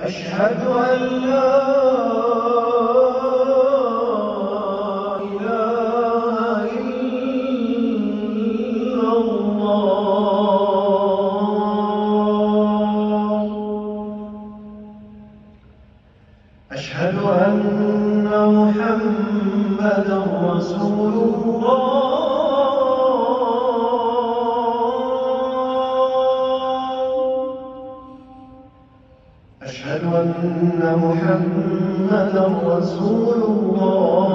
أشهد أن لا إله إلا الله. أشهد أن محمدًا رسول الله. أشهد أن محمدًا رسول الله.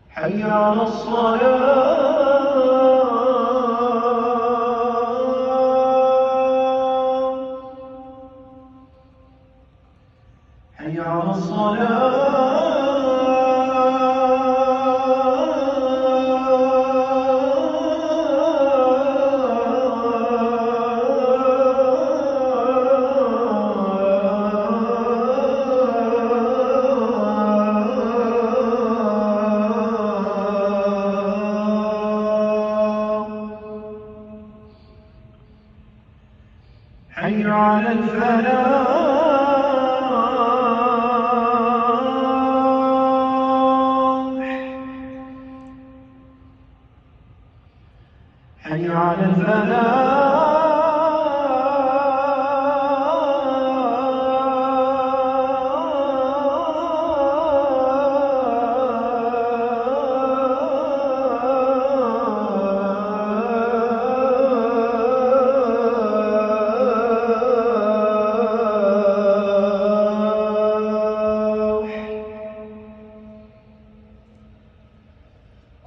حي على الصلاة. حي على الصلاة. حي على الفلاح. حي على الفلاح.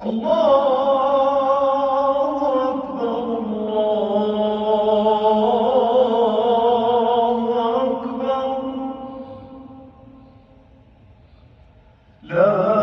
الله أكبر، الله أكبر. لا